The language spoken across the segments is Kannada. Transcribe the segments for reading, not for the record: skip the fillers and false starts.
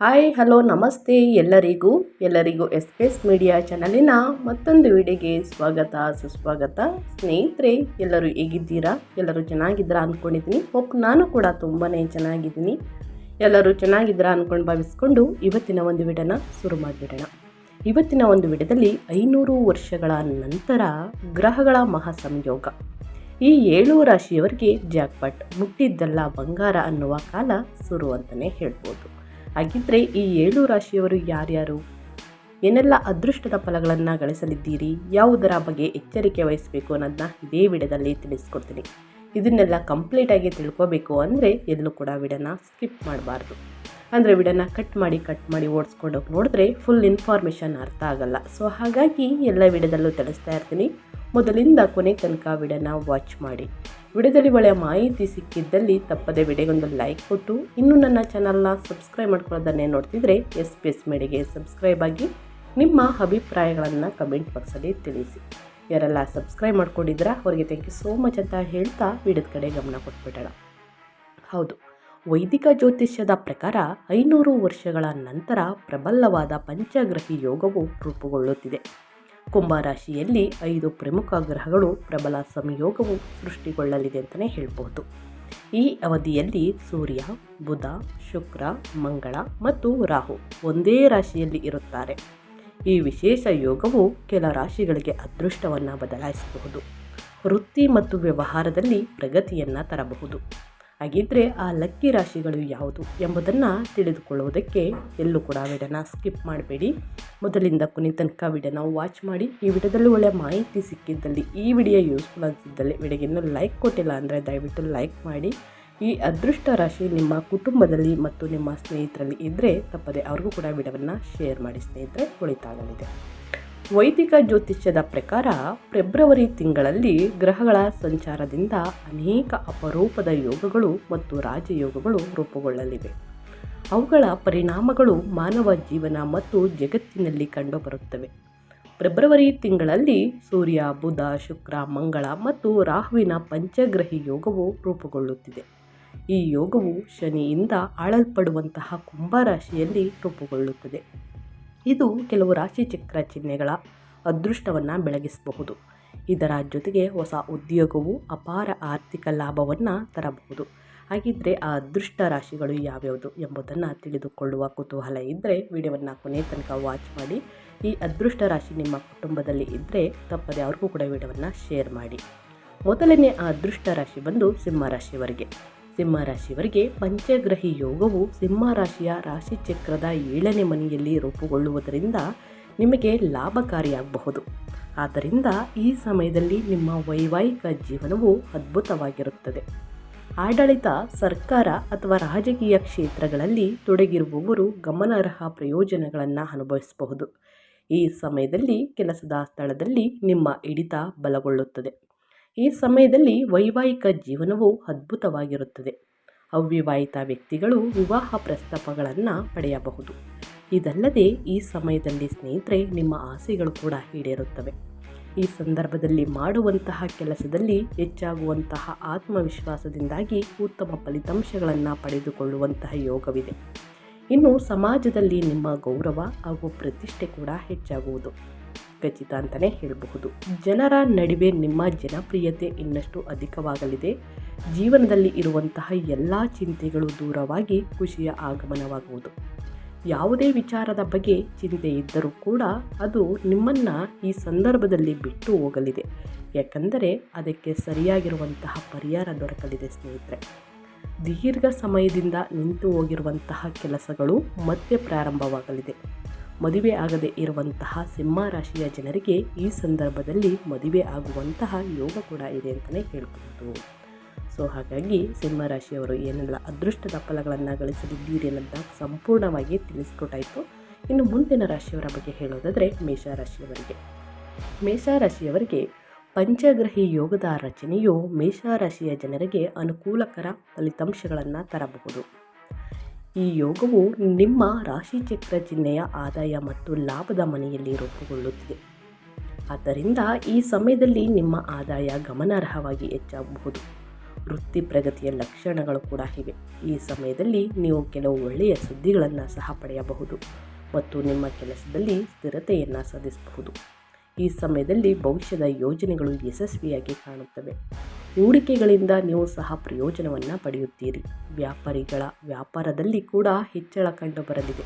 ಹಾಯ್ ಹಲೋ ನಮಸ್ತೆ ಎಲ್ಲರಿಗೂ ಎಸ್ ಮೀಡಿಯಾ ಚಾನಲಿನ ಮತ್ತೊಂದು ವಿಡಿಯೋಗೆ ಸ್ವಾಗತ ಸುಸ್ವಾಗತ. ಸ್ನೇಹಿತರೆ, ಎಲ್ಲರೂ ಹೇಗಿದ್ದೀರಾ? ಎಲ್ಲರೂ ಚೆನ್ನಾಗಿದ್ದೀರಾ ಅಂದ್ಕೊಂಡಿದ್ದೀನಿ. ನಾನು ಕೂಡ ತುಂಬಾ ಚೆನ್ನಾಗಿದ್ದೀನಿ. ಎಲ್ಲರೂ ಚೆನ್ನಾಗಿದ್ದೀರಾ ಅಂದ್ಕೊಂಡು ಭಾವಿಸ್ಕೊಂಡು ಇವತ್ತಿನ ಒಂದು ವಿಡಿಯೋನ ಶುರು ಮಾಡಿಬಿಡೋಣ. ಇವತ್ತಿನ ಒಂದು ವಿಡಿಯೋದಲ್ಲಿ 500 ವರ್ಷಗಳ ನಂತರ ಗ್ರಹಗಳ ಮಹಾಸಂಯೋಗ. ಈ 7 ರಾಶಿಯವರಿಗೆ ಜಾಕ್ಪಾಟ್, ಮುಟ್ಟಿದ್ದೆಲ್ಲ ಬಂಗಾರ ಅನ್ನುವ ಕಾಲ ಶುರು ಅಂತಲೇ ಹೇಳ್ಬೋದು. ಹಾಗಿದ್ದರೆ ಈ 7 ರಾಶಿಯವರು ಯಾರ್ಯಾರು, ಏನೆಲ್ಲ ಅದೃಷ್ಟದ ಫಲಗಳನ್ನು ಗಳಿಸಲಿದ್ದೀರಿ, ಯಾವುದರ ಬಗ್ಗೆ ಎಚ್ಚರಿಕೆ ವಹಿಸಬೇಕು ಅನ್ನೋದನ್ನ ಇದೇ ವಿಡಿಯೋದಲ್ಲಿ ತಿಳಿಸ್ಕೊಡ್ತೀನಿ. ಇದನ್ನೆಲ್ಲ ಕಂಪ್ಲೀಟಾಗಿ ತಿಳ್ಕೋಬೇಕು ಅಂದರೆ ಎಲ್ಲೂ ಕೂಡ ವಿಡಿಯೋನ ಸ್ಕಿಪ್ ಮಾಡಬಾರ್ದು. ಅಂದರೆ ವಿಡಿಯೋನ ಕಟ್ ಮಾಡಿ ಓಡಿಸ್ಕೊಂಡೋಗಿ ನೋಡಿದ್ರೆ ಫುಲ್ ಇನ್ಫಾರ್ಮೇಷನ್ ಅರ್ಥ ಆಗಲ್ಲ. ಸೊ ಹಾಗಾಗಿ ಎಲ್ಲ ವಿಡಿಯೋದಲ್ಲೂ ತಿಳಿಸ್ತಾ ಇರ್ತೀನಿ. ಮೊದಲಿಂದ ಕೊನೆ ತನಕ ವಿಡಿಯೋನ ವಾಚ್ ಮಾಡಿ. ವಿಡಿಯೋದಲ್ಲಿ ಒಳ್ಳೆಯ ಮಾಹಿತಿ ಸಿಕ್ಕಿದ್ದಲ್ಲಿ ತಪ್ಪದೆ ವಿಡಿಯೋಗೊಂದು ಲೈಕ್ ಕೊಟ್ಟು, ಇನ್ನೂ ನನ್ನ ಚಾನಲ್ನ ಸಬ್ಸ್ಕ್ರೈಬ್ ಮಾಡ್ಕೊಳ್ಳೋದನ್ನೇ ನೋಡ್ತಿದ್ರೆ ಎಸ್ ಮೀಡಿಯಾಗೆ ಸಬ್ಸ್ಕ್ರೈಬ್ ಆಗಿ ನಿಮ್ಮ ಅಭಿಪ್ರಾಯಗಳನ್ನು ಕಮೆಂಟ್ ಬಾಕ್ಸಲ್ಲಿ ತಿಳಿಸಿ. ಯಾರೆಲ್ಲ ಸಬ್ಸ್ಕ್ರೈಬ್ ಮಾಡ್ಕೊಂಡಿದ್ದೀರಾ ಅವರಿಗೆ ಥ್ಯಾಂಕ್ ಯು ಸೋ ಮಚ್ ಅಂತ ಹೇಳ್ತಾ ವಿಡಿಯೋದ ಕಡೆ ಗಮನ ಕೊಟ್ಬಿಡೋಣ. ಹೌದು, ವೈದಿಕ ಜ್ಯೋತಿಷ್ಯದ ಪ್ರಕಾರ 500 ವರ್ಷಗಳ ನಂತರ ಪ್ರಬಲವಾದ ಪಂಚಗ್ರಹಿ ಯೋಗವು ರೂಪುಗೊಳ್ಳುತ್ತಿದೆ. ಕುಂಭರಾಶಿಯಲ್ಲಿ 5 ಪ್ರಮುಖ ಗ್ರಹಗಳು ಪ್ರಬಲ ಸಂಯೋಗವು ಸೃಷ್ಟಿಗೊಳ್ಳಲಿದೆ ಅಂತಲೇ ಹೇಳ್ಬೋದು. ಈ ಅವಧಿಯಲ್ಲಿ ಸೂರ್ಯ, ಬುಧ, ಶುಕ್ರ, ಮಂಗಳ ಮತ್ತು ರಾಹು ಒಂದೇ ರಾಶಿಯಲ್ಲಿ ಇರುತ್ತಾರೆ. ಈ ವಿಶೇಷ ಯೋಗವು ಕೆಲ ರಾಶಿಗಳಿಗೆ ಅದೃಷ್ಟವನ್ನು ಬದಲಾಯಿಸಬಹುದು, ವೃತ್ತಿ ಮತ್ತು ವ್ಯವಹಾರದಲ್ಲಿ ಪ್ರಗತಿಯನ್ನು ತರಬಹುದು. ಹಾಗಿದ್ದರೆ ಆ ಲಕ್ಕಿ ರಾಶಿಗಳು ಯಾವುದು ಎಂಬುದನ್ನು ತಿಳಿದುಕೊಳ್ಳುವುದಕ್ಕೆ ಎಲ್ಲೂ ಕೂಡ ವಿಡಿಯೋನ ಸ್ಕಿಪ್ ಮಾಡಬೇಡಿ. ಮೊದಲಿಂದ ಕೊನೆ ತನಕ ವಿಡಿಯೋನ ವಾಚ್ ಮಾಡಿ. ಈ ವಿಡಿಯೋದಲ್ಲಿ ಒಳ್ಳೆಯ ಮಾಹಿತಿ ಸಿಕ್ಕಿದ್ದಲ್ಲಿ, ಈ ವಿಡಿಯೋ ಯೂಸ್ಫುಲ್ ಅನಿಸಿದ್ದಲ್ಲಿ ವಿಡಿಯೋಗೆ ಇನ್ನೂ ಲೈಕ್ ಕೊಟ್ಟಿಲ್ಲ ಅಂದರೆ ದಯವಿಟ್ಟು ಲೈಕ್ ಮಾಡಿ. ಈ ಅದೃಷ್ಟ ರಾಶಿ ನಿಮ್ಮ ಕುಟುಂಬದಲ್ಲಿ ಮತ್ತು ನಿಮ್ಮ ಸ್ನೇಹಿತರಲ್ಲಿ ಇದ್ದರೆ ತಪ್ಪದೆ ಅವ್ರಿಗೂ ಕೂಡ ವಿಡಿಯೋವನ್ನು ಶೇರ್ ಮಾಡಿ ಸ್ನೇಹಿತರೆ, ಒಳಿತಾಗಲಿದೆ. ವೈದಿಕ ಜ್ಯೋತಿಷ್ಯದ ಪ್ರಕಾರ ಫೆಬ್ರವರಿ ತಿಂಗಳಲ್ಲಿ ಗ್ರಹಗಳ ಸಂಚಾರದಿಂದ ಅನೇಕ ಅಪರೂಪದ ಯೋಗಗಳು ಮತ್ತು ರಾಜಯೋಗಗಳು ರೂಪುಗೊಳ್ಳಲಿವೆ. ಅವುಗಳ ಪರಿಣಾಮಗಳು ಮಾನವ ಜೀವನ ಮತ್ತು ಜಗತ್ತಿನಲ್ಲಿ ಕಂಡುಬರುತ್ತವೆ. ಫೆಬ್ರವರಿ ತಿಂಗಳಲ್ಲಿ ಸೂರ್ಯ, ಬುಧ, ಶುಕ್ರ, ಮಂಗಳ ಮತ್ತು ರಾಹುವಿನ ಪಂಚಗ್ರಹಿ ಯೋಗವು ರೂಪುಗೊಳ್ಳುತ್ತಿದೆ. ಈ ಯೋಗವು ಶನಿಯಿಂದ ಆಳಲ್ಪಡುವಂತಹ ಕುಂಭರಾಶಿಯಲ್ಲಿ ರೂಪುಗೊಳ್ಳುತ್ತದೆ. ಇದು ಕೆಲವು ರಾಶಿ ಚಕ್ರ ಚಿಹ್ನೆಗಳ ಅದೃಷ್ಟವನ್ನು ಬೆಳಗಿಸಬಹುದು. ಇದರ ಜೊತೆಗೆ ಹೊಸ ಉದ್ಯೋಗವು ಅಪಾರ ಆರ್ಥಿಕ ಲಾಭವನ್ನು ತರಬಹುದು. ಹಾಗಿದ್ದರೆ ಆ ಅದೃಷ್ಟ ರಾಶಿಗಳು ಯಾವ್ಯಾವುದು ಎಂಬುದನ್ನು ತಿಳಿದುಕೊಳ್ಳುವ ಕುತೂಹಲ ಇದ್ದರೆ ವಿಡಿಯೋವನ್ನು ಕೊನೆ ತನಕ ವಾಚ್ ಮಾಡಿ. ಈ ಅದೃಷ್ಟ ರಾಶಿ ನಿಮ್ಮ ಕುಟುಂಬದಲ್ಲಿ ಇದ್ದರೆ ತಪ್ಪದೆ ಅವ್ರಿಗೂ ಕೂಡ ವಿಡಿಯೋವನ್ನು ಶೇರ್ ಮಾಡಿ. ಮೊದಲನೇ ಆ ಅದೃಷ್ಟ ರಾಶಿ ಬಂದು ಸಿಂಹರಾಶಿಯವರಿಗೆ. ಸಿಂಹರಾಶಿಯವರಿಗೆ ಪಂಚಗ್ರಹಿ ಯೋಗವು ಸಿಂಹರಾಶಿಯ ರಾಶಿಚಕ್ರದ 7ನೇ ಮನೆಯಲ್ಲಿ ರೂಪುಗೊಳ್ಳುವುದರಿಂದ ನಿಮಗೆ ಲಾಭಕಾರಿಯಾಗಬಹುದು. ಆದ್ದರಿಂದ ಈ ಸಮಯದಲ್ಲಿ ನಿಮ್ಮ ವೈವಾಹಿಕ ಜೀವನವು ಅದ್ಭುತವಾಗಿರುತ್ತದೆ. ಆಡಳಿತ, ಸರ್ಕಾರ ಅಥವಾ ರಾಜಕೀಯ ಕ್ಷೇತ್ರಗಳಲ್ಲಿ ತೊಡಗಿರುವವರು ಗಮನಾರ್ಹ ಪ್ರಯೋಜನಗಳನ್ನು ಅನುಭವಿಸಬಹುದು. ಈ ಸಮಯದಲ್ಲಿ ಕೆಲಸದ ಸ್ಥಳದಲ್ಲಿ ನಿಮ್ಮ ಹಿಡಿತ ಬಲಗೊಳ್ಳುತ್ತದೆ. ಈ ಸಮಯದಲ್ಲಿ ವೈವಾಹಿಕ ಜೀವನವು ಅದ್ಭುತವಾಗಿರುತ್ತದೆ. ಅವಿವಾಹಿತ ವ್ಯಕ್ತಿಗಳು ವಿವಾಹ ಪ್ರಸ್ತಾಪಗಳನ್ನು ಪಡೆಯಬಹುದು. ಇದಲ್ಲದೆ ಈ ಸಮಯದಲ್ಲಿ ಸ್ನೇಹಿತರೆ ನಿಮ್ಮ ಆಸೆಗಳು ಕೂಡ ಈಡೇರುತ್ತವೆ. ಈ ಸಂದರ್ಭದಲ್ಲಿ ಮಾಡುವಂತಹ ಕೆಲಸದಲ್ಲಿ ಹೆಚ್ಚಾಗುವಂತಹ ಆತ್ಮವಿಶ್ವಾಸದಿಂದಾಗಿ ಉತ್ತಮ ಫಲಿತಾಂಶಗಳನ್ನು ಪಡೆದುಕೊಳ್ಳುವಂತಹ ಯೋಗವಿದೆ. ಇನ್ನು ಸಮಾಜದಲ್ಲಿ ನಿಮ್ಮ ಗೌರವ ಹಾಗೂ ಪ್ರತಿಷ್ಠೆ ಕೂಡ ಹೆಚ್ಚಾಗುವುದು ಖಚಿತ ಅಂತಲೇ ಹೇಳಬಹುದು. ಜನರ ನಡುವೆ ನಿಮ್ಮ ಜನಪ್ರಿಯತೆ ಇನ್ನಷ್ಟು ಅಧಿಕವಾಗಲಿದೆ. ಜೀವನದಲ್ಲಿ ಇರುವಂತಹ ಎಲ್ಲ ಚಿಂತೆಗಳು ದೂರವಾಗಿ ಖುಷಿಯ ಆಗಮನವಾಗುವುದು. ಯಾವುದೇ ವಿಚಾರದ ಬಗ್ಗೆ ಚಿಂತೆ ಇದ್ದರೂ ಕೂಡ ಅದು ನಿಮ್ಮನ್ನು ಈ ಸಂದರ್ಭದಲ್ಲಿ ಬಿಟ್ಟು ಹೋಗಲಿದೆ. ಯಾಕಂದರೆ ಅದಕ್ಕೆ ಸರಿಯಾಗಿರುವಂತಹ ಪರಿಹಾರ ದೊರಕಲಿದೆ ಸ್ನೇಹಿತರೆ. ದೀರ್ಘ ಸಮಯದಿಂದ ನಿಂತು ಹೋಗಿರುವಂತಹ ಕೆಲಸಗಳು ಮತ್ತೆ ಪ್ರಾರಂಭವಾಗಲಿದೆ. ಮದುವೆ ಆಗದೇ ಇರುವಂತಹ ಸಿಂಹ ರಾಶಿಯ ಜನರಿಗೆ ಈ ಸಂದರ್ಭದಲ್ಲಿ ಮದುವೆ ಆಗುವಂತಹ ಯೋಗ ಕೂಡ ಇದೆ ಅಂತಲೇ ಹೇಳ್ಬೋದು. ಸೊ ಹಾಗಾಗಿ ಸಿಂಹರಾಶಿಯವರು ಏನೆಲ್ಲ ಅದೃಷ್ಟದ ಫಲಗಳನ್ನು ಗಳಿಸಲಿದ್ದೀರಿ ಅನ್ನೋದನ್ನ ಸಂಪೂರ್ಣವಾಗಿ ತಿಳಿಸ್ಕೊಟ್ಟಾಯಿತು. ಇನ್ನು ಮುಂದಿನ ರಾಶಿಯವರ ಬಗ್ಗೆ ಹೇಳೋದಾದರೆ ಮೇಷರಾಶಿಯವರಿಗೆ ಪಂಚಗ್ರಹಿ ಯೋಗದ ರಚನೆಯು ಮೇಷರಾಶಿಯ ಜನರಿಗೆ ಅನುಕೂಲಕರ ಫಲಿತಾಂಶಗಳನ್ನು ತರಬಹುದು. ಈ ಯೋಗವು ನಿಮ್ಮ ರಾಶಿಚಕ್ರ ಚಿಹ್ನೆಯ ಆದಾಯ ಮತ್ತು ಲಾಭದ ಮನೆಯಲ್ಲಿ ರೂಪುಗೊಳ್ಳುತ್ತಿದೆ. ಆದ್ದರಿಂದ ಈ ಸಮಯದಲ್ಲಿ ನಿಮ್ಮ ಆದಾಯ ಗಮನಾರ್ಹವಾಗಿ ಹೆಚ್ಚಾಗಬಹುದು. ವೃತ್ತಿ ಪ್ರಗತಿಯ ಲಕ್ಷಣಗಳು ಕೂಡ ಇವೆ. ಈ ಸಮಯದಲ್ಲಿ ನೀವು ಕೆಲವು ಒಳ್ಳೆಯ ಸುದ್ದಿಗಳನ್ನು ಸಹ ಪಡೆಯಬಹುದು ಮತ್ತು ನಿಮ್ಮ ಕೆಲಸದಲ್ಲಿ ಸ್ಥಿರತೆಯನ್ನು ಸಾಧಿಸಬಹುದು. ಈ ಸಮಯದಲ್ಲಿ ಭವಿಷ್ಯದ ಯೋಜನೆಗಳು ಯಶಸ್ವಿಯಾಗಿ ಕಾಣುತ್ತವೆ. ಹೂಡಿಕೆಗಳಿಂದ ನೀವು ಸಹ ಪ್ರಯೋಜನವನ್ನು ಪಡೆಯುತ್ತೀರಿ. ವ್ಯಾಪಾರಿಗಳ ವ್ಯಾಪಾರದಲ್ಲಿ ಕೂಡ ಹೆಚ್ಚಳ ಕಂಡುಬರಲಿದೆ.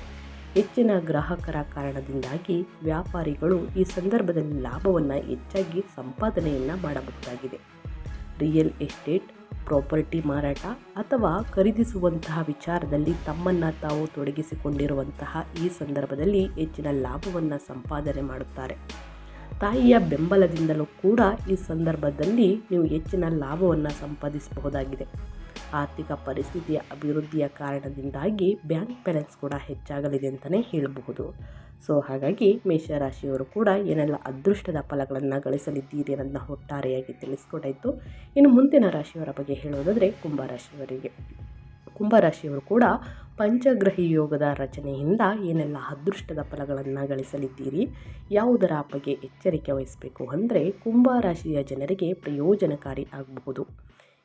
ಹೆಚ್ಚಿನ ಗ್ರಾಹಕರ ಕಾರಣದಿಂದಾಗಿ ವ್ಯಾಪಾರಿಗಳು ಈ ಸಂದರ್ಭದಲ್ಲಿ ಲಾಭವನ್ನು ಹೆಚ್ಚಾಗಿ ಸಂಪಾದನೆಯನ್ನು ಮಾಡಬಹುದಾಗಿದೆ. ರಿಯಲ್ ಎಸ್ಟೇಟ್, ಪ್ರಾಪರ್ಟಿ ಮಾರಾಟ ಅಥವಾ ಖರೀದಿಸುವಂತಹ ವಿಚಾರದಲ್ಲಿ ತಮ್ಮನ್ನು ತಾವು ತೊಡಗಿಸಿಕೊಂಡಿರುವಂತಹ ಈ ಸಂದರ್ಭದಲ್ಲಿ ಹೆಚ್ಚಿನ ಲಾಭವನ್ನು ಸಂಪಾದನೆ ಮಾಡುತ್ತಾರೆ. ತಾಯಿಯ ಬೆಂಬಲದಿಂದಲೂ ಕೂಡ ಈ ಸಂದರ್ಭದಲ್ಲಿ ನೀವು ಹೆಚ್ಚಿನ ಲಾಭವನ್ನು ಸಂಪಾದಿಸಬಹುದಾಗಿದೆ. ಆರ್ಥಿಕ ಪರಿಸ್ಥಿತಿಯ ಅಭಿವೃದ್ಧಿಯ ಕಾರಣದಿಂದಾಗಿ ಬ್ಯಾಂಕ್ ಬ್ಯಾಲೆನ್ಸ್ ಕೂಡ ಹೆಚ್ಚಾಗಲಿದೆ ಅಂತಲೇ ಹೇಳಬಹುದು. ಸೊ ಹಾಗಾಗಿ ಮೇಷರಾಶಿಯವರು ಕೂಡ ಏನೆಲ್ಲ ಅದೃಷ್ಟದ ಫಲಗಳನ್ನು ಗಳಿಸಲಿದ್ದೀರಿ ಅನ್ನೋದನ್ನ ಒಟ್ಟಾರೆಯಾಗಿ ತಿಳಿಸ್ಕೊಟ್ಟಾಯಿತು. ಇನ್ನು ಮುಂದಿನ ರಾಶಿಯವರ ಬಗ್ಗೆ ಹೇಳೋದಾದರೆ ಕುಂಭರಾಶಿಯವರು ಕೂಡ ಪಂಚಗ್ರಹಿ ಯೋಗದ ರಚನೆಯಿಂದ ಏನೆಲ್ಲ ಅದೃಷ್ಟದ ಫಲಗಳನ್ನು ಗಳಿಸಲಿದ್ದೀರಿ, ಯಾವುದರ ಬಗ್ಗೆ ಎಚ್ಚರಿಕೆ ವಹಿಸಬೇಕು ಅಂದರೆ ಕುಂಭರಾಶಿಯ ಜನರಿಗೆ ಪ್ರಯೋಜನಕಾರಿ ಆಗಬಹುದು.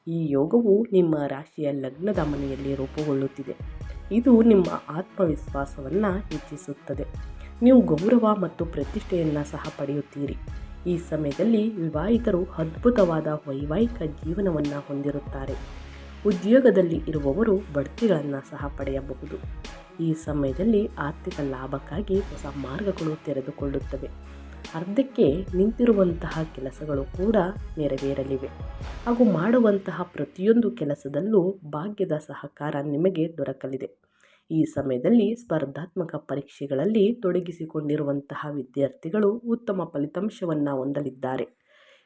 ಈ ಯೋಗವು ನಿಮ್ಮ ರಾಶಿಯ ಲಗ್ನದ ಮನೆಯಲ್ಲಿ ರೂಪುಗೊಳ್ಳುತ್ತಿದೆ. ಇದು ನಿಮ್ಮ ಆತ್ಮವಿಶ್ವಾಸವನ್ನು ಹೆಚ್ಚಿಸುತ್ತದೆ. ನೀವು ಗೌರವ ಮತ್ತು ಪ್ರತಿಷ್ಠೆಯನ್ನು ಸಹ ಪಡೆಯುತ್ತೀರಿ. ಈ ಸಮಯದಲ್ಲಿ ವಿವಾಹಿತರು ಅದ್ಭುತವಾದ ವೈವಾಹಿಕ ಜೀವನವನ್ನು ಹೊಂದಿರುತ್ತಾರೆ. ಉದ್ಯೋಗದಲ್ಲಿ ಇರುವವರು ಬಡ್ತಿಗಳನ್ನು ಸಹ ಪಡೆಯಬಹುದು. ಈ ಸಮಯದಲ್ಲಿ ಆರ್ಥಿಕ ಲಾಭಕ್ಕಾಗಿ ಹೊಸ ಮಾರ್ಗಗಳು ತೆರೆದುಕೊಳ್ಳುತ್ತವೆ. ಅರ್ಧಕ್ಕೆ ನಿಂತಿರುವಂತಹ ಕೆಲಸಗಳು ಕೂಡ ನೆರವೇರಲಿವೆ ಹಾಗೂ ಮಾಡುವಂತಹ ಪ್ರತಿಯೊಂದು ಕೆಲಸದಲ್ಲೂ ಭಾಗ್ಯದ ಸಹಕಾರ ನಿಮಗೆ ದೊರಕಲಿದೆ. ಈ ಸಮಯದಲ್ಲಿ ಸ್ಪರ್ಧಾತ್ಮಕ ಪರೀಕ್ಷೆಗಳಲ್ಲಿ ತೊಡಗಿಸಿಕೊಂಡಿರುವಂತಹ ವಿದ್ಯಾರ್ಥಿಗಳು ಉತ್ತಮ ಫಲಿತಾಂಶವನ್ನು ಹೊಂದಲಿದ್ದಾರೆ.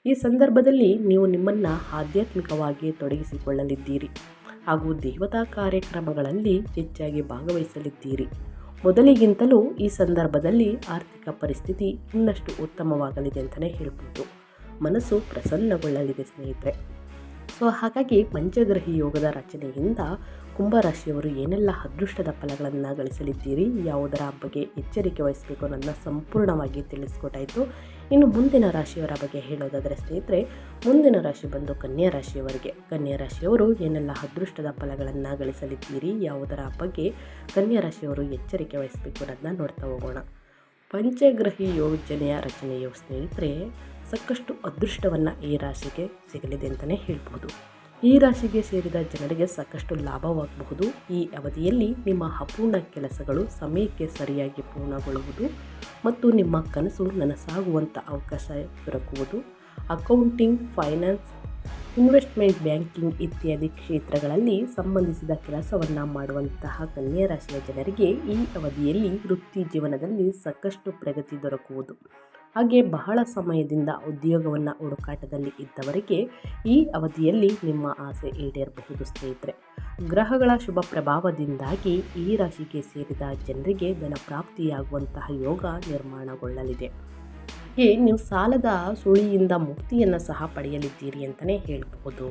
ಈ ಸಂದರ್ಭದಲ್ಲಿ ನೀವು ನಿಮ್ಮನ್ನು ಆಧ್ಯಾತ್ಮಿಕವಾಗಿ ತೊಡಗಿಸಿಕೊಳ್ಳಲಿದ್ದೀರಿ ಹಾಗೂ ದೇವತಾ ಕಾರ್ಯಕ್ರಮಗಳಲ್ಲಿ ಹೆಚ್ಚಾಗಿ ಭಾಗವಹಿಸಲಿದ್ದೀರಿ. ಮೊದಲಿಗಿಂತಲೂ ಈ ಸಂದರ್ಭದಲ್ಲಿ ಆರ್ಥಿಕ ಪರಿಸ್ಥಿತಿ ಇನ್ನಷ್ಟು ಉತ್ತಮವಾಗಲಿದೆ ಅಂತಲೇ ಹೇಳ್ಬೋದು. ಮನಸ್ಸು ಪ್ರಸನ್ನಗೊಳ್ಳಲಿದೆ ಸ್ನೇಹಿತರೆ. ಸೊ ಹಾಗಾಗಿ ಪಂಚಗ್ರಹಿ ಯೋಗದ ರಚನೆಯಿಂದ ಕುಂಭರಾಶಿಯವರು ಏನೆಲ್ಲ ಅದೃಷ್ಟದ ಫಲಗಳನ್ನು ಗಳಿಸಲಿದ್ದೀರಿ, ಯಾವುದರ ಬಗ್ಗೆ ಎಚ್ಚರಿಕೆ ವಹಿಸಬೇಕು ಅನ್ನೋದನ್ನ ಸಂಪೂರ್ಣವಾಗಿ ತಿಳಿಸ್ಕೊಟ್ಟಾಯಿತು. ಇನ್ನು ಮುಂದಿನ ರಾಶಿಯವರ ಬಗ್ಗೆ ಹೇಳೋದಾದರೆ ಸ್ನೇಹಿತರೆ, ಮುಂದಿನ ರಾಶಿ ಬಂದು ಕನ್ಯಾ ರಾಶಿಯವರು ಏನೆಲ್ಲ ಅದೃಷ್ಟದ ಫಲಗಳನ್ನು ಗಳಿಸಲಿದ್ದೀರಿ, ಯಾವುದರ ಬಗ್ಗೆ ಕನ್ಯಾ ರಾಶಿಯವರು ಎಚ್ಚರಿಕೆ ವಹಿಸಬೇಕು ಅನ್ನೋದನ್ನ ನೋಡ್ತಾ ಹೋಗೋಣ. ಪಂಚಗ್ರಹಿ ಯೋಜನೆಯ ರಚನೆಯು ಸ್ನೇಹಿತರೆ ಸಾಕಷ್ಟು ಅದೃಷ್ಟವನ್ನು ಈ ರಾಶಿಗೆ ಸಿಗಲಿದೆ ಅಂತಲೇ ಹೇಳ್ಬೋದು. ಈ ರಾಶಿಗೆ ಸೇರಿದ ಜನರಿಗೆ ಸಾಕಷ್ಟು ಲಾಭವಾಗಬಹುದು. ಈ ಅವಧಿಯಲ್ಲಿ ನಿಮ್ಮ ಅಪೂರ್ಣ ಕೆಲಸಗಳು ಸಮಯಕ್ಕೆ ಸರಿಯಾಗಿ ಪೂರ್ಣಗೊಳ್ಳುವುದು ಮತ್ತು ನಿಮ್ಮ ಕನಸು ನನಸಾಗುವಂಥ ಅವಕಾಶ ದೊರಕುವುದು. ಅಕೌಂಟಿಂಗ್, ಫೈನಾನ್ಸ್, ಇನ್ವೆಸ್ಟ್ಮೆಂಟ್ ಬ್ಯಾಂಕಿಂಗ್ ಇತ್ಯಾದಿ ಕ್ಷೇತ್ರಗಳಲ್ಲಿ ಸಂಬಂಧಿಸಿದ ಕೆಲಸವನ್ನು ಮಾಡುವಂತಹ ಕನ್ಯಾ ರಾಶಿಯ ಜನರಿಗೆ ಈ ಅವಧಿಯಲ್ಲಿ ವೃತ್ತಿ ಜೀವನದಲ್ಲಿ ಸಾಕಷ್ಟು ಪ್ರಗತಿ ದೊರಕುವುದು. ಹಾಗೆ ಬಹಳ ಸಮಯದಿಂದ ಉದ್ಯೋಗವನ್ನು ಹುಡುಕಾಟದಲ್ಲಿ ಇದ್ದವರಿಗೆ ಈ ಅವಧಿಯಲ್ಲಿ ನಿಮ್ಮ ಆಸೆ ಈಡೇರಬಹುದು ಸ್ನೇಹಿತರೆ. ಗ್ರಹಗಳ ಶುಭ ಪ್ರಭಾವದಿಂದಾಗಿ ಈ ರಾಶಿಗೆ ಸೇರಿದ ಜನರಿಗೆ ಧನಪ್ರಾಪ್ತಿಯಾಗುವಂತಹ ಯೋಗ ನಿರ್ಮಾಣಗೊಳ್ಳಲಿದೆ. ಹಾಗೆ ನೀವು ಸಾಲದ ಸುಳಿಯಿಂದ ಮುಕ್ತಿಯನ್ನು ಸಹ ಪಡೆಯಲಿದ್ದೀರಿ ಅಂತಲೇ ಹೇಳಬಹುದು.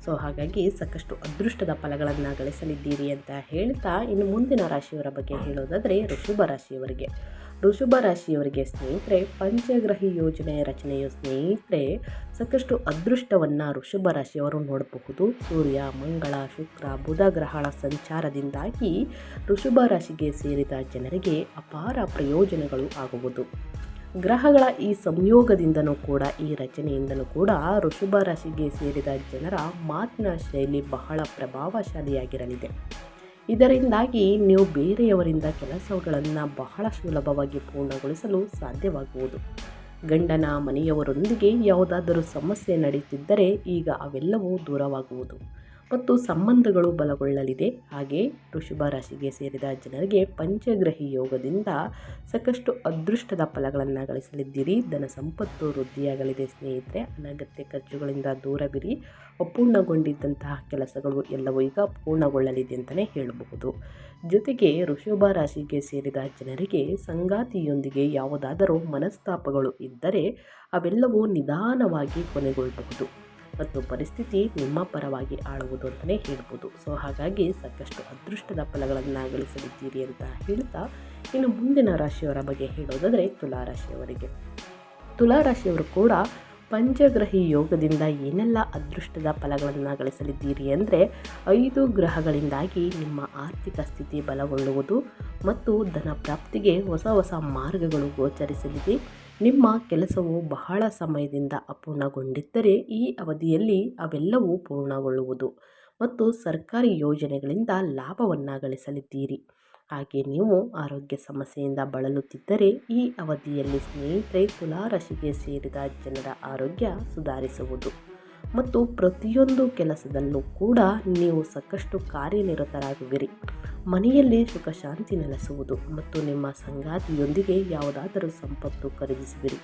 ಸೊ ಹಾಗಾಗಿ ಸಾಕಷ್ಟು ಅದೃಷ್ಟದ ಫಲಗಳನ್ನು ಗಳಿಸಲಿದ್ದೀರಿ ಅಂತ ಹೇಳ್ತಾ, ಇನ್ನು ಮುಂದಿನ ರಾಶಿಯವರ ಬಗ್ಗೆ ಹೇಳೋದಾದರೆ ಋಷಭ ರಾಶಿಯವರಿಗೆ ಸ್ನೇಹಿತರೆ ಪಂಚಗ್ರಹಿ ಯೋಜನೆಯ ರಚನೆಯು ಸ್ನೇಹಿತರೆ ಸಾಕಷ್ಟು ಅದೃಷ್ಟವನ್ನು ಋಷಭ ರಾಶಿಯವರು ನೋಡಬಹುದು. ಸೂರ್ಯ, ಮಂಗಳ, ಶುಕ್ರ, ಬುಧ ಗ್ರಹಗಳ ಸಂಚಾರದಿಂದಾಗಿ ಋಷಭ ರಾಶಿಗೆ ಸೇರಿದ ಜನರಿಗೆ ಅಪಾರ ಪ್ರಯೋಜನಗಳು ಆಗುವುದು. ಗ್ರಹಗಳ ಈ ಸಂಯೋಗದಿಂದನೂ ಕೂಡ ಈ ರಚನೆಯಿಂದನೂ ಕೂಡ ಋಷಭ ರಾಶಿಗೆ ಸೇರಿದ ಜನರ ಮಾತಿನ ಶೈಲಿ ಬಹಳ ಪ್ರಭಾವಶಾಲಿಯಾಗಿರಲಿದೆ. ಇದರಿಂದಾಗಿ ನೀವು ಬೇರೆಯವರಿಂದ ಕೆಲಸಗಳನ್ನು ಬಹಳ ಸುಲಭವಾಗಿ ಪೂರ್ಣಗೊಳಿಸಲು ಸಾಧ್ಯವಾಗುವುದು. ಗಂಡನ ಮನೆಯವರೊಂದಿಗೆ ಯಾವುದಾದರೂ ಸಮಸ್ಯೆ ನಡೆಯುತ್ತಿದ್ದರೆ ಈಗ ಅವೆಲ್ಲವೂ ದೂರವಾಗುವುದು ಮತ್ತು ಸಂಬಂಧಗಳು ಬಲಗೊಳ್ಳಲಿದೆ. ಹಾಗೆ ಋಷಭ ರಾಶಿಗೆ ಸೇರಿದ ಜನರಿಗೆ ಪಂಚಗ್ರಹಿ ಯೋಗದಿಂದ ಸಾಕಷ್ಟು ಅದೃಷ್ಟದ ಫಲಗಳನ್ನು ಗಳಿಸಲಿದ್ದೀರಿ. ಧನ ಸಂಪತ್ತು ವೃದ್ಧಿಯಾಗಲಿದೆ ಸ್ನೇಹಿತರೆ. ಅನಗತ್ಯ ಖರ್ಚುಗಳಿಂದ ದೂರವಿರಿ. ಅಪೂರ್ಣಗೊಂಡಿದ್ದಂತಹ ಕೆಲಸಗಳು ಎಲ್ಲವೂ ಈಗ ಪೂರ್ಣಗೊಳ್ಳಲಿದೆ ಅಂತಲೇ ಹೇಳಬಹುದು. ಜೊತೆಗೆ ಋಷಭ ರಾಶಿಗೆ ಸೇರಿದ ಜನರಿಗೆ ಸಂಗಾತಿಯೊಂದಿಗೆ ಯಾವುದಾದರೂ ಮನಸ್ತಾಪಗಳು ಇದ್ದರೆ ಅವೆಲ್ಲವೂ ನಿಧಾನವಾಗಿ ಕೊನೆಗೊಳ್ಳಬಹುದು ಮತ್ತು ಪರಿಸ್ಥಿತಿ ನಿಮ್ಮ ಪರವಾಗಿ ಆಳುವುದು ಅಂತಲೇ ಹೇಳ್ಬೋದು. ಸೊ ಹಾಗಾಗಿ ಸಾಕಷ್ಟು ಅದೃಷ್ಟದ ಫಲಗಳನ್ನು ಗಳಿಸಲಿದ್ದೀರಿ ಅಂತ ಹೇಳ್ತಾ, ಇನ್ನು ಮುಂದಿನ ರಾಶಿಯವರ ಬಗ್ಗೆ ಹೇಳೋದಾದರೆ ತುಲಾರಾಶಿಯವರು ಕೂಡ ಪಂಚಗ್ರಹಿ ಯೋಗದಿಂದ ಏನೆಲ್ಲ ಅದೃಷ್ಟದ ಫಲಗಳನ್ನು ಗಳಿಸಲಿದ್ದೀರಿ ಅಂದರೆ 5 ಗ್ರಹಗಳಿಂದಾಗಿ ನಿಮ್ಮ ಆರ್ಥಿಕ ಸ್ಥಿತಿ ಬಲಗೊಳ್ಳುವುದು ಮತ್ತು ಧನ ಪ್ರಾಪ್ತಿಗೆ ಹೊಸ ಹೊಸ ಮಾರ್ಗಗಳು ಗೋಚರಿಸಲಿದೆ. ನಿಮ್ಮ ಕೆಲಸವು ಬಹಳ ಸಮಯದಿಂದ ಅಪೂರ್ಣಗೊಂಡಿದ್ದರೆ ಈ ಅವಧಿಯಲ್ಲಿ ಅವೆಲ್ಲವೂ ಪೂರ್ಣಗೊಳ್ಳುವುದು ಮತ್ತು ಸರ್ಕಾರಿ ಯೋಜನೆಗಳಿಂದ ಲಾಭವನ್ನು ಗಳಿಸಲಿದ್ದೀರಿ. ಹಾಗೆ ನೀವು ಆರೋಗ್ಯ ಸಮಸ್ಯೆಯಿಂದ ಬಳಲುತ್ತಿದ್ದರೆ ಈ ಅವಧಿಯಲ್ಲಿ ಸ್ನೇಹಿತರೆ ತುಲಾ ರಾಶಿಗೆ ಸೇರಿದ ಜನರ ಆರೋಗ್ಯ ಸುಧಾರಿಸುವುದು ಮತ್ತು ಪ್ರತಿಯೊಂದು ಕೆಲಸದಲ್ಲೂ ಕೂಡ ನೀವು ಸಾಕಷ್ಟು ಕಾರ್ಯನಿರತರಾಗುವಿರಿ. ಮನೆಯಲ್ಲಿ ಸುಖ ಶಾಂತಿ ನೆಲೆಸುವುದು ಮತ್ತು ನಿಮ್ಮ ಸಂಗಾತಿಯೊಂದಿಗೆ ಯಾವುದಾದರೂ ಸಂಪತ್ತು ಖರೀದಿಸುವಿರಿ.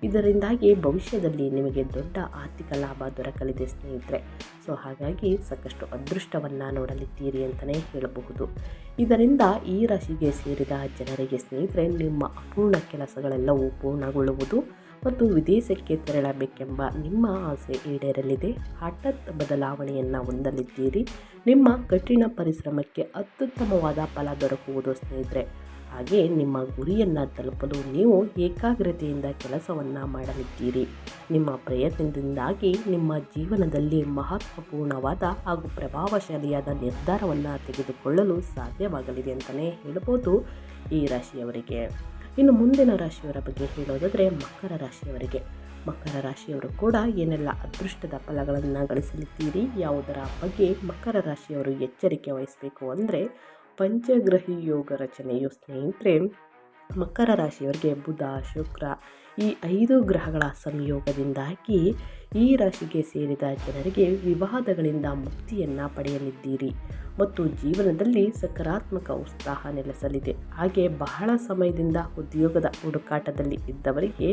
ಇದರಿಂದಾಗಿ ಭವಿಷ್ಯದಲ್ಲಿ ನಿಮಗೆ ದೊಡ್ಡ ಆರ್ಥಿಕ ಲಾಭ ದೊರಕಲಿದೆ ಸ್ನೇಹಿತರೆ. ಸೊ ಹಾಗಾಗಿ ಸಾಕಷ್ಟು ಅದೃಷ್ಟವನ್ನು ನೋಡಲಿದ್ದೀರಿ ಅಂತಲೇ ಹೇಳಬಹುದು. ಇದರಿಂದ ಈ ರಾಶಿಗೆ ಸೇರಿದ ಜನರಿಗೆ ಸ್ನೇಹಿತರೆ ನಿಮ್ಮ ಅಪೂರ್ಣ ಕೆಲಸಗಳೆಲ್ಲವೂ ಪೂರ್ಣಗೊಳ್ಳುವುದು ಮತ್ತು ವಿದೇಶಕ್ಕೆ ತೆರಳಬೇಕೆಂಬ ನಿಮ್ಮ ಆಸೆ ಈಡೇರಲಿದೆ. ಹಠಾತ್ ಬದಲಾವಣೆಯನ್ನು ಹೊಂದಲಿದ್ದೀರಿ. ನಿಮ್ಮ ಕಠಿಣ ಪರಿಶ್ರಮಕ್ಕೆ ಅತ್ಯುತ್ತಮವಾದ ಫಲ ದೊರಕುವುದು ಸ್ನೇಹಿತರೆ. ಹಾಗೆ ನಿಮ್ಮ ಗುರಿಯನ್ನು ತಲುಪಲು ನೀವು ಏಕಾಗ್ರತೆಯಿಂದ ಕೆಲಸವನ್ನು ಮಾಡಲಿದ್ದೀರಿ. ನಿಮ್ಮ ಪ್ರಯತ್ನದಿಂದಾಗಿ ನಿಮ್ಮ ಜೀವನದಲ್ಲಿ ಮಹತ್ವಪೂರ್ಣವಾದ ಹಾಗೂ ಪ್ರಭಾವಶಾಲಿಯಾದ ನಿರ್ಧಾರವನ್ನು ತೆಗೆದುಕೊಳ್ಳಲು ಸಾಧ್ಯವಾಗಲಿದೆ ಅಂತಲೇ ಹೇಳ್ಬೋದು ಈ ರಾಶಿಯವರಿಗೆ. ಇನ್ನು ಮುಂದಿನ ರಾಶಿಯವರ ಬಗ್ಗೆ ಹೇಳೋದಾದರೆ ಮಕರ ರಾಶಿಯವರಿಗೆ. ಮಕರ ರಾಶಿಯವರು ಕೂಡ ಏನೆಲ್ಲ ಅದೃಷ್ಟದ ಫಲಗಳನ್ನು ಗಳಿಸಲಿದ್ದೀರಿ, ಯಾವುದರ ಬಗ್ಗೆ ಮಕರ ರಾಶಿಯವರು ಎಚ್ಚರಿಕೆ ವಹಿಸಬೇಕು ಅಂದರೆ ಪಂಚಗ್ರಹಿ ಯೋಗ ರಚನೆಯು ಸ್ನೇಹಿತರೆ ಮಕರ ರಾಶಿಯವರಿಗೆ ಬುಧ ಶುಕ್ರ ಈ 5 ಗ್ರಹಗಳ ಸಂಯೋಗದಿಂದಾಗಿ ಈ ರಾಶಿಗೆ ಸೇರಿದ ಜನರಿಗೆ ವಿವಾದಗಳಿಂದ ಮುಕ್ತಿಯನ್ನು ಪಡೆಯಲಿದ್ದೀರಿ ಮತ್ತು ಜೀವನದಲ್ಲಿ ಸಕಾರಾತ್ಮಕ ಉತ್ಸಾಹ ನೆಲೆಸಲಿದೆ. ಹಾಗೆ ಬಹಳ ಸಮಯದಿಂದ ಉದ್ಯೋಗದ ಹುಡುಕಾಟದಲ್ಲಿ ಇದ್ದವರಿಗೆ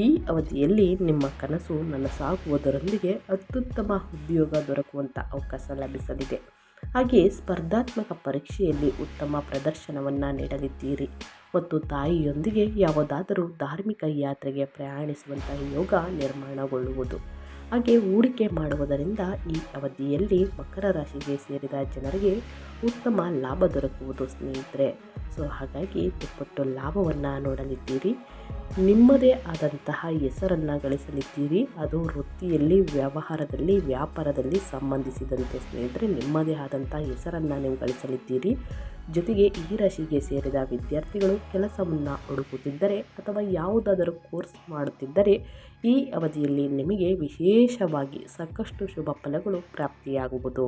ಈ ಅವಧಿಯಲ್ಲಿ ನಿಮ್ಮ ಕನಸು ನನಸಾಗುವುದರೊಂದಿಗೆ ಅತ್ಯುತ್ತಮ ಉದ್ಯೋಗ ದೊರಕುವಂಥ ಅವಕಾಶ ಲಭಿಸಲಿದೆ. ಹಾಗೆ ಸ್ಪರ್ಧಾತ್ಮಕ ಪರೀಕ್ಷೆಯಲ್ಲಿ ಉತ್ತಮ ಪ್ರದರ್ಶನವನ್ನು ನೀಡಲಿದ್ದೀರಿ ಮತ್ತು ತಾಯಿಯೊಂದಿಗೆ ಯಾವುದಾದರೂ ಧಾರ್ಮಿಕ ಯಾತ್ರೆಗೆ ಪ್ರಯಾಣಿಸುವಂತಹ ಯೋಗ ನಿರ್ಮಾಣಗೊಳ್ಳುವುದು. ಹಾಗೆ ಹೂಡಿಕೆ ಮಾಡುವುದರಿಂದ ಈ ಅವಧಿಯಲ್ಲಿ ಮಕರ ರಾಶಿಗೆ ಸೇರಿದ ಜನರಿಗೆ ಉತ್ತಮ ಲಾಭ ದೊರಕುವುದು ಸ್ನೇಹಿತರೆ. ಸೊ ಹಾಗಾಗಿ ದುಪ್ಪಟ್ಟು ಲಾಭವನ್ನು ನೋಡಲಿದ್ದೀರಿ. ನಿಮ್ಮದೇ ಆದಂತಹ ಹೆಸರನ್ನು ಗಳಿಸಲಿದ್ದೀರಿ. ಅದು ವೃತ್ತಿಯಲ್ಲಿ ವ್ಯವಹಾರದಲ್ಲಿ ವ್ಯಾಪಾರದಲ್ಲಿ ಸಂಬಂಧಿಸಿದಂತೆ ಸ್ನೇಹಿತರೆ ನಿಮ್ಮದೇ ಆದಂಥ ಹೆಸರನ್ನು ನೀವು ಗಳಿಸಲಿದ್ದೀರಿ. ಜೊತೆಗೆ ಈ ರಾಶಿಗೆ ಸೇರಿದ ವಿದ್ಯಾರ್ಥಿಗಳು ಕೆಲಸವನ್ನು ಹುಡುಕುತ್ತಿದ್ದರೆ ಅಥವಾ ಯಾವುದಾದರೂ ಕೋರ್ಸ್ ಮಾಡುತ್ತಿದ್ದರೆ ಈ ಅವಧಿಯಲ್ಲಿ ನಿಮಗೆ ವಿಶೇಷವಾಗಿ ಸಾಕಷ್ಟು ಶುಭ ಫಲಗಳು ಪ್ರಾಪ್ತಿಯಾಗುವುದು.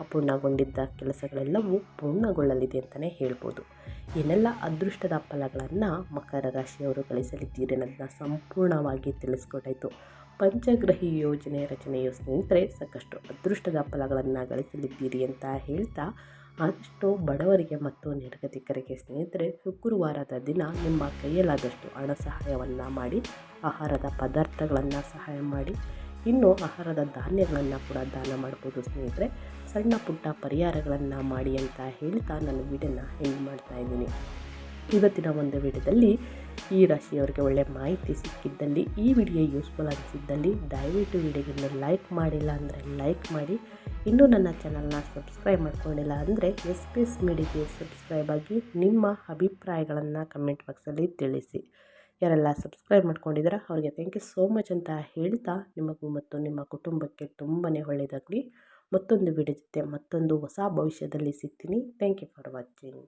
ಅಪೂರ್ಣಗೊಂಡಿದ್ದ ಕೆಲಸಗಳೆಲ್ಲವೂ ಪೂರ್ಣಗೊಳ್ಳಲಿದೆ ಅಂತಲೇ ಹೇಳ್ಬೋದು. ಏನೆಲ್ಲ ಅದೃಷ್ಟದ ಫಲಗಳನ್ನು ಮಕರ ರಾಶಿಯವರು ಗಳಿಸಲಿದ್ದೀರಿ ಅನ್ನೋದನ್ನ ಸಂಪೂರ್ಣವಾಗಿ ತಿಳಿಸ್ಕೊಟ್ಟಾಯಿತು. ಪಂಚಗ್ರಹಿ ಯೋಜನೆ ರಚನೆಯು ಸ್ನೇಹಿತರೆ ಸಾಕಷ್ಟು ಅದೃಷ್ಟದ ಫಲಗಳನ್ನು ಗಳಿಸಲಿದ್ದೀರಿ ಅಂತ ಹೇಳ್ತಾ ಆದಷ್ಟು ಬಡವರಿಗೆ ಮತ್ತು ನಿರ್ಗತಿಕರಿಗೆ ಸ್ನೇಹಿತರೆ ಶುಕ್ರವಾರದ ದಿನ ನಿಮ್ಮ ಕೈಯಲ್ಲಾದಷ್ಟು ಹಣ ಸಹಾಯವನ್ನು ಮಾಡಿ, ಆಹಾರದ ಪದಾರ್ಥಗಳನ್ನು ಸಹಾಯ ಮಾಡಿ, ಇನ್ನು ಆಹಾರದ ಧಾನ್ಯಗಳನ್ನು ಕೂಡ ದಾನ ಮಾಡ್ಬೋದು ಸ್ನೇಹಿತರೆ. ಸಣ್ಣ ಪುಟ್ಟ ಪರಿಹಾರಗಳನ್ನು ಮಾಡಿ ಅಂತ ಹೇಳ್ತಾ ನನ್ನ ವಿಡಿಯೋನ ಎಂಡ್ ಮಾಡ್ತಾ ಇದ್ದೀನಿ. ಇವತ್ತಿನ ಒಂದು ವಿಡಿಯೋದಲ್ಲಿ ಈ ರಾಶಿಯವರಿಗೆ ಒಳ್ಳೆ ಮಾಹಿತಿ ಸಿಕ್ಕಿದ್ದಲ್ಲಿ, ಈ ವಿಡಿಯೋ ಯೂಸ್ಫುಲ್ ಅನಿಸಿದ್ದಲ್ಲಿ ದಯವಿಟ್ಟು ವಿಡಿಯೋಗೆ ಲೈಕ್ ಮಾಡಿಲ್ಲ ಅಂದರೆ ಲೈಕ್ ಮಾಡಿ. ಇನ್ನೂ ನನ್ನ ಚಾನಲ್ನ ಸಬ್ಸ್ಕ್ರೈಬ್ ಮಾಡ್ಕೊಂಡಿಲ್ಲ ಅಂದರೆ SPS ಮೀಡಿಯಾಗೆ ಸಬ್ಸ್ಕ್ರೈಬ್ ಆಗಿ ನಿಮ್ಮ ಅಭಿಪ್ರಾಯಗಳನ್ನು ಕಮೆಂಟ್ ಬಾಕ್ಸಲ್ಲಿ ತಿಳಿಸಿ. ಯಾರೆಲ್ಲ ಸಬ್ಸ್ಕ್ರೈಬ್ ಮಾಡ್ಕೊಂಡಿದ್ದೀರಾ ಅವ್ರಿಗೆ ಥ್ಯಾಂಕ್ ಯು ಸೋ ಮಚ್ ಅಂತ ಹೇಳ್ತಾ ನಿಮಗೂ ಮತ್ತು ನಿಮ್ಮ ಕುಟುಂಬಕ್ಕೆ ತುಂಬಾ ಒಳ್ಳೆಯದಾಗಲಿ. ಮತ್ತೊಂದು ವಿಡಿಯೋ ಜೊತೆ ಮತ್ತೊಂದು ಹೊಸ ಭವಿಷ್ಯದಲ್ಲಿ ಸಿಗ್ತೀನಿ. Thank you for watching.